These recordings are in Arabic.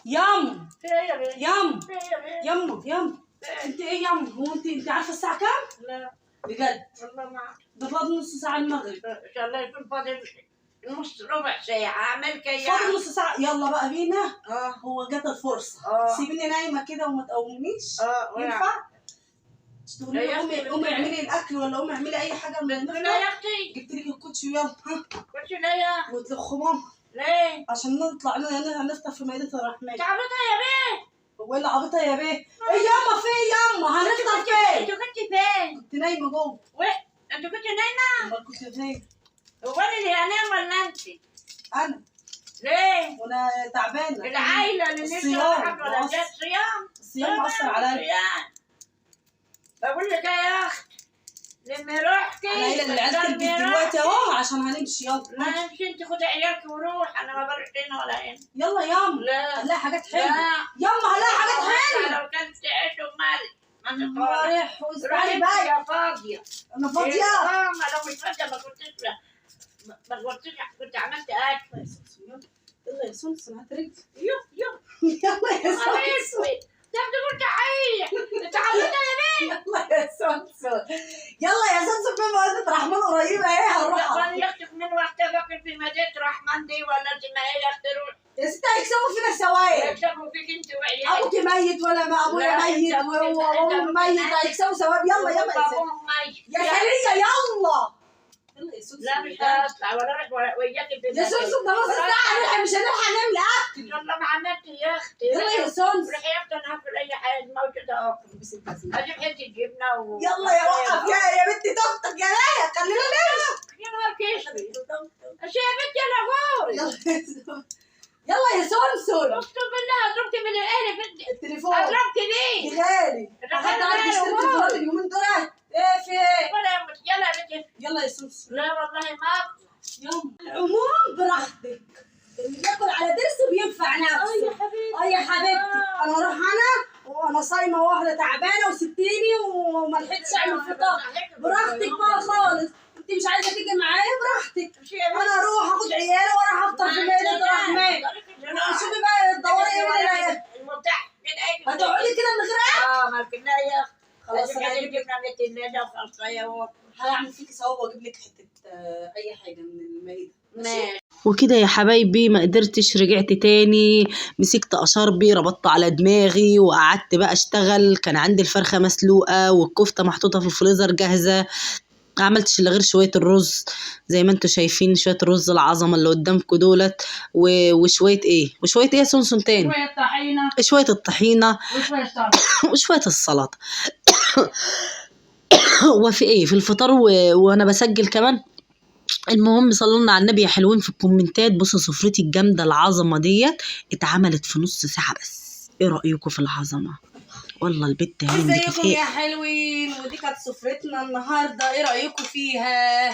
يم في ايه يا بيه؟ يم في ايه يا بيه؟ يم انت ايه يم؟ هو انت عارفه الساعه كام؟ لا بجد والله ما اعرف. ده فاضل نص ساعه المغرب. ان شاء الله يكون فاضل نص ربع ساعة. اعمل كي فاضل نص ساعه، يلا بقى بينا. اه هو جت الفرصه. اه سيبيني نايمه كده وما تقومنيش. اه ينفع؟ تقولي لي يا قومي أختي قومي اعملي الاكل ولا قومي اعملي اي حاجه من لا المفطر. يا اختي جبت لك الكوتشي ويلا ها قلت لا يا واطلقوا ماما ليه؟ عشان نطلع نفطر في مائده الرحمن. تعبتها يا بيه؟ هو اللي عبطها يا بيه؟ ايه ياما في ياما هنفطر فين؟ انتوا كنت فين؟ كنت نايمه جوه. انتوا كنتوا نايمة؟ امال كنت فين؟ هو انا اللي انام ولا انت؟ انا ليه؟ وانا تعبانه. العايلة اللي نفسها الصيام راحت ولا مؤثر. جت صيام؟ الصيام مأثر عليا. صيام. بقول لك يا اخت لما روحتي انا قايله للعيال تلبس دلوقتي اهو عشان هنمشي. يلا لا امشي انت خدي عيالك وروح انا ما بروح هنا ولا هنا. يلا ياما لا هنلاقي حاجات لا حلوه. ياما هنلاقي حاجات حلوه. لو كنت عيش ومال ما تطلع. رايح واسمعي بقى. يا فاضية. انا فاضيه. اه ما لو مش فاضية ما كنتش كنت عملت اكل. يلا يا سمسم هات رجلي. يلا يلا يا سمسم. ده بتقول تحية تعودنا يا بيه. يلا يا سمسم. يلا يا سمسم في مائدة رحمن قريبة ايه هنروح. وانا يا اختي من وقت باكل في مدينة رحمن دي ولا انت ما هي يا اختي روح. يا ستة هيكسبوا فينا سوايا. يكسبوا فيك انت وعيالك. ابوكي ميت ولا ما ابويا لا، ميت انت وامي ميت هيكسبوا سوايا. يلا يلا يا ست. يا خلية يلا. يلا يا سمسم. لا مش هطلع ولا اروح وياك البيت. يا سمسم ده نص ساعة مش هنلحق نعمل اكل. والله ما عملت يا اختي. يلا يا سمسم. روحي يا اختي انا هاكل اي حاجة موجودة اكل. اجيب حتة جبنة يلا يا وقف يا بنتي طبطك يا لا خلينا نمشي. يا نهار كشري. اشياء يا بنتي يا غوري. يلا يا سمسم. اقسم بالله اضربتي من القلب. التليفون اضربتي بيه. غالي. حد عارف يشتري تليفونات اليومين دول؟ ايه في ايه؟ ولا يلا يا بنتي. يلا يا سمسم. لا والله ما يلا العموم براحتك. اللي بياكل على درسه بينفع نفسه. يا حبيبتي. يا حبيبتي انا اروح وانا صايمه واحده تعبانه وسبتيني وما لحقتش اعمل فطار. براحتك بقى خالص. انت مش عايزه تيجي معايا براحتك. انا اروح اخد عيالي واروح افطر في مائدة الرحمن. شوفي بقى تدوري ايه من العيال. المفتاح كده هتقعدي كده من غير اكل؟ ما كنا يا اخي. خلاص انا انا جبنا من الثلاجه وخلصيه هعمل فيكي ثواب واجيب لك حته اي حاجه من المائده. ماشي. وكده يا حبايبي ما قدرتش، رجعت تاني مسكت اشربي ربطت على دماغي وقعدت بقى اشتغل. كان عندي الفرخه مسلوقه والكفته محطوطه في الفريزر جاهزه. ما عملتش الا غير شويه الرز زي ما انتم شايفين، شويه الرز العظمه اللي قدامكم دولت وشويه ايه يا سونسون تاني، شويه طحينه شويه الطحينه وشويه سلطه وشويه السلطه. وفي ايه في الفطار وانا بسجل كمان. المهم صلونا على النبي يا حلوين في الكومنتات. بصوا سفرتي الجامده العظمه ديت اتعملت في نص ساعه بس. ايه رايكم في العظمه؟ والله البت هانم دي كانت ازيكم يا حلوين. ودي كانت سفرتنا النهارده. ايه رايكم فيها؟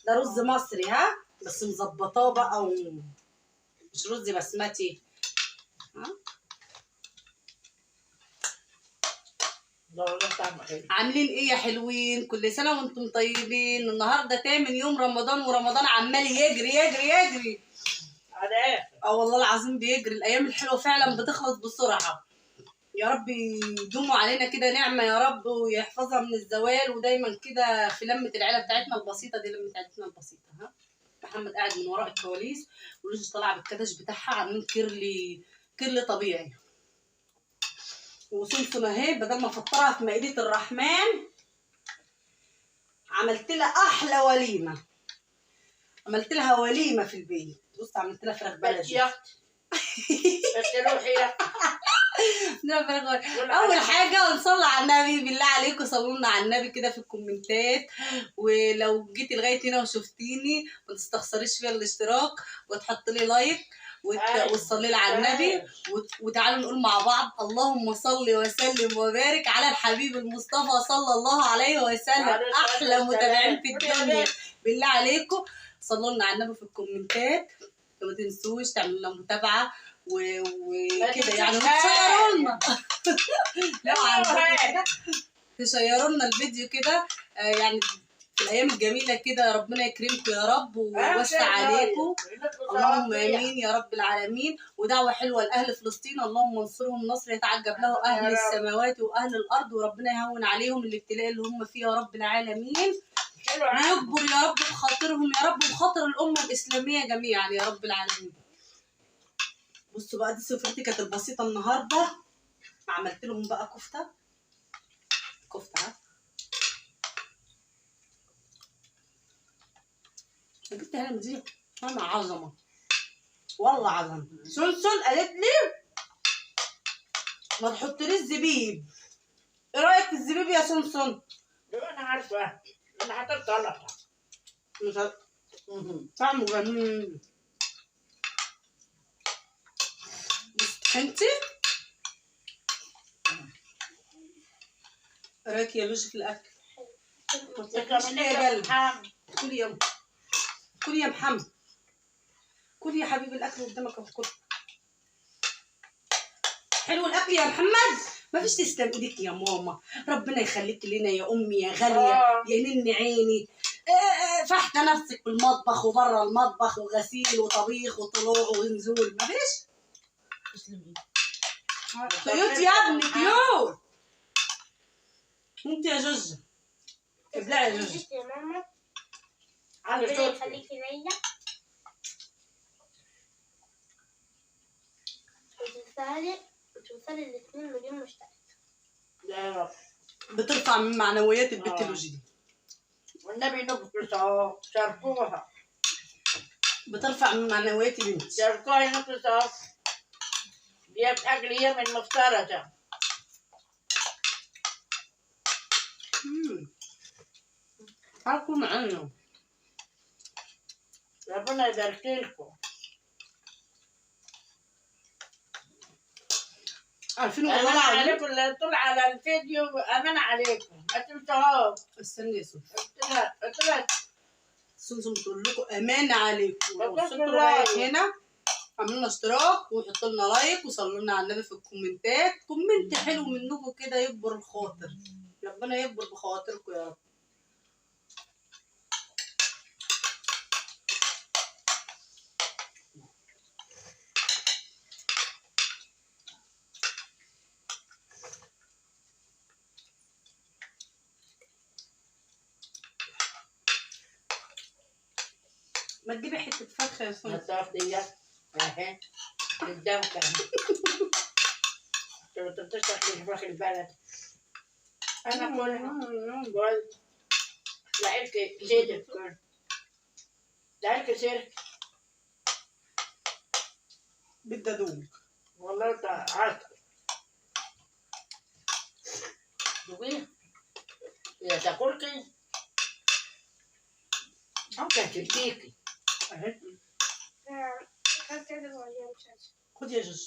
ده رز مصري ها بس مظبطاه بقى مش رز بسمتي ها. عاملين ايه يا حلوين؟ كل سنه وانتم طيبين. النهارده تامن يوم رمضان ورمضان عمال يجري يجري يجري على اخر. والله العظيم بيجري. الايام الحلوه فعلا بتخلص بسرعه. يا رب يدوموا علينا كده نعمه يا رب ويحفظها من الزوال. ودايما كده في لمه العيله بتاعتنا البسيطه دي. لمه عيلتنا البسيطه ها. محمد قاعد من وراء الكواليس ولوش طالعه بالكدش بتاعها عاملين كيرلي طبيعي. وسمسم اهي بدل ما افطرها في مائدة الرحمن عملت لها احلى وليمه. عملت لها وليمه في البيت. بص عملت لها فراخ بلدي يا اختي. بس روحي يا اول حاجه ونصلي على النبي. بالله عليكم صلوا لنا على النبي كده في الكومنتات. ولو جيتي لغايه هنا وشفتيني ما تستخسريش فيها الاشتراك وتحط لي لايك وتصلي لي على النبي. وتعالوا نقول مع بعض اللهم صل وسلم وبارك على الحبيب المصطفى صلى الله عليه وسلم. احلى متابعين في الدنيا. بالله عليكم صلوا لنا على النبي في الكومنتات. وما تنسوش تعملوا لنا متابعه وكده يعني تشيروا لنا. لو عندكم كده تشيروا لنا الفيديو كده يعني في الايام الجميله كده، ربنا يكرمكم يا رب ويوسع عليكم. اللهم امين يا رب العالمين. ودعوه حلوه لاهل فلسطين، اللهم انصرهم نصر يتعجب له اهل السماوات واهل الارض، وربنا يهون عليهم الابتلاء اللي هم فيه يا رب العالمين، ويكبر يا رب بخاطرهم يا رب وبخاطر الامه الاسلاميه جميعا يا رب العالمين. بصوا بقى، دي سفرتي كانت البسيطه النهارده. عملت لهم بقى كفته ها. جبت هنا دي انا عظمه والله عظمه. سلسل قالت لي ما تحطليش زبيب، ايه رايك في الزبيب يا سمسم؟ انا عارفه، انا حطيت سلطه. مش ه- طعمه جميل. انتي ايه رايك يا لوجي في الاكل؟ ما تاكليش ليه يا قلبي؟ كلي يا كلي يا محمد، كلي يا حبيبي الاكل قدامك اهو، كل حلو الاكل يا محمد. ما فيش تسلم ايدك يا ماما، ربنا يخليك لنا يا امي يا غاليه يا نن عيني. فاحته نفسك في المطبخ وبره المطبخ وغسيل وطبيخ وطلوع ونزول، ما فيش. كيوت يا ابني كيوت. انت يا جوجو ابلعي يا جوجو. يا ماما على ربنا صوت يخليكي ليا وتوصلي ل2 مليون مشترك. يا رب. بترفع من معنويات البت لوجي دي، والنبي نبكس اهو، شاركوها بترفع من معنويات بنتي. شاركوها نبكس اهو. دي اكل هي من مفترجه. حالكم معانا، ربنا يبارك لكم. عارفين والله أمانة العظيم. عليكم اللي طلع على الفيديو، أمانة عليكم ما تنسوهاش. استني يا سوسو، قلت لها سوسو بتقول لكم امانه عليكم، لو بس وصلتوا والله. لغايه هنا اعملوا لنا اشتراك وحطوا لنا لايك وصلوا لنا على النبي في الكومنتات. كومنت حلو منكم كده يكبر الخاطر، ربنا يكبر بخواطركم يا رب. ما تجيبي حته فرخه يا سوسو. الصوف دي اهي قدامك اهي. لو تشتغل في فراخ البلد انا قلت لعبت زيت كل لعبت سيرك بدي ادوق. والله عارف دوقيه اذا تاكلكي ممكن تديكي اهي خدت يد المواجهة مش عايزة. خدي يا جوجو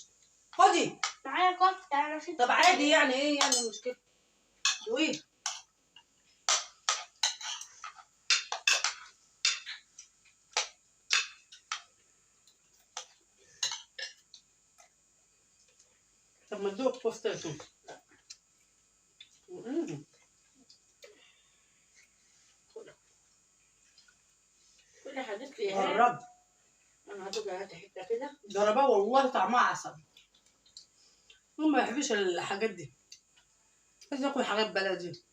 خدي. معايا كفتة أنا في. طب عادي يعني، ايه يعني المشكله؟ دوقيه. طب ما تدوق كفته يا سوسو. كل حبيبتي جرب، انا هدوق هاتي حته كده. جربها والله طعمها عسل. هم ما يحبش الحاجات دي، عايز ياكل حاجات بلدي،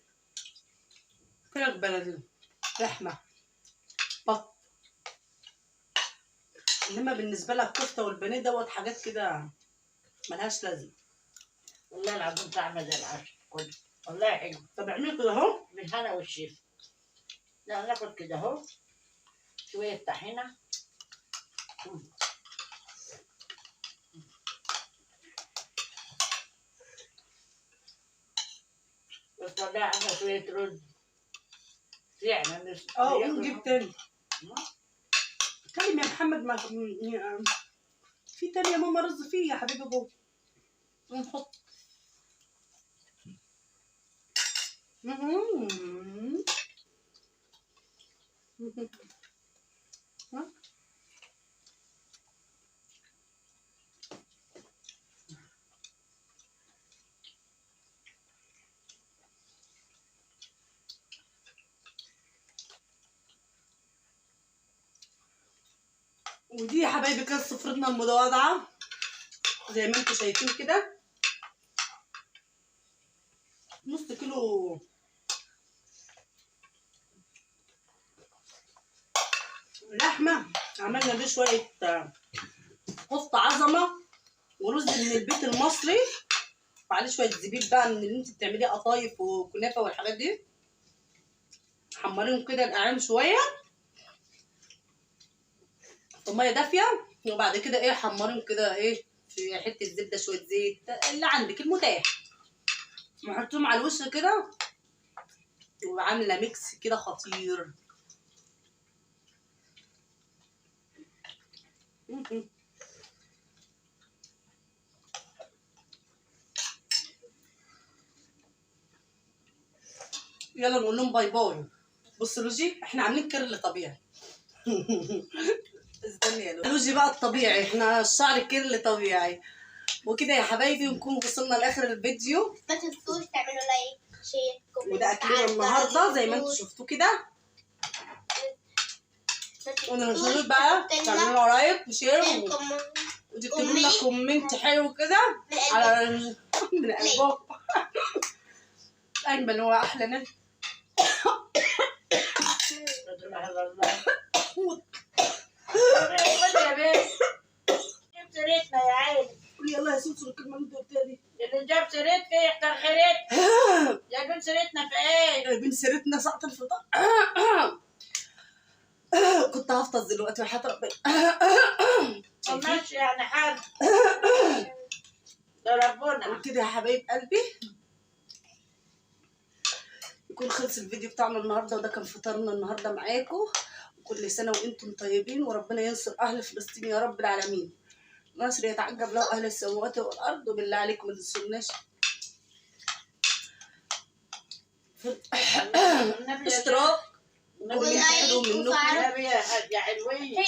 فراخ بلدي، لحمه، بط. انما بالنسبه لها الكفته والبانيه دوت حاجات كده ملهاش لازمه. والله العظيم طعمه زي العسل كله، والله حلو. طب اعملي كده اهو. بالهنا والشيف. لا ناخد كده اهو شويه طحينه. بس والله عندنا شويه رز فعلا. قوم جيب تاني. كلم يا محمد، ما في تاني يا ماما رز فيه يا حبيبي جوه ونحط. ودي يا حبايبي كانت سفرتنا المتواضعة زي ما انتم شايفين كده. نص كيلو لحمة، عملنا بيه شوية كفتة عظمة ورز من البيت المصري، وعليه شوية زبيب بقى من اللي انت بتعمليه قطايف وكنافة والحاجات دي. حمريهم كده نقعهم شوية في مية دافية، وبعد كده ايه حمريهم كده ايه في حتة زبدة شوية زيت اللي عندك المتاح، وحطيهم على الوش كده وعاملة ميكس كده خطير. يلا نقول لهم باي باي. بص لوجي احنا عاملين كيرل طبيعي. استني يا لوجي بقى الطبيعي، احنا الشعر كيرل طبيعي. وكده يا حبايبي نكون وصلنا لاخر الفيديو. ما تنسوش تعملوا لايك شير كومنت. وده اكلنا النهارده زي ما انتم شفتوا كده. وننزلوا بقى تعملوا لايك وشير وتكتبوا لنا كومنت حلو كده على من قلبكم. ايمن هو احلى ناس. يا بيه جبت سيرتنا يا عيني. قولي يلا يا سوسو الكلمه اللي انت قلتها دي. اللي جاب سيرتك يحضر خيرتك. جايبين سيرتنا في ايه؟ جايبين سيرتنا ساعة الفطار. كنت هفطس دلوقتي وحياة ربنا. ماشي يعني حد ده ربنا. وكده يا حبايب قلبي يكون خلص الفيديو بتاعنا النهارده، وده كان فطارنا النهارده معاكم. وكل سنه وانتم طيبين، وربنا ينصر اهل فلسطين يا رب العالمين. نصر يتعجب له اهل السماوات والارض. وبالله عليكم ما تنسوناش اشتراك وكومنت حلو منكم. النبي يا حلوين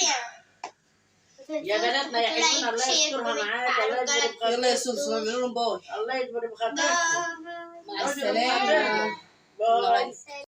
يا بناتنا يا حلوين، الله يسترها معاك. الله يجبر بخاطركم. يلا يا سوسو نعمل لهم باي. الله يجبر بخاطركم. مع السلامه. باي.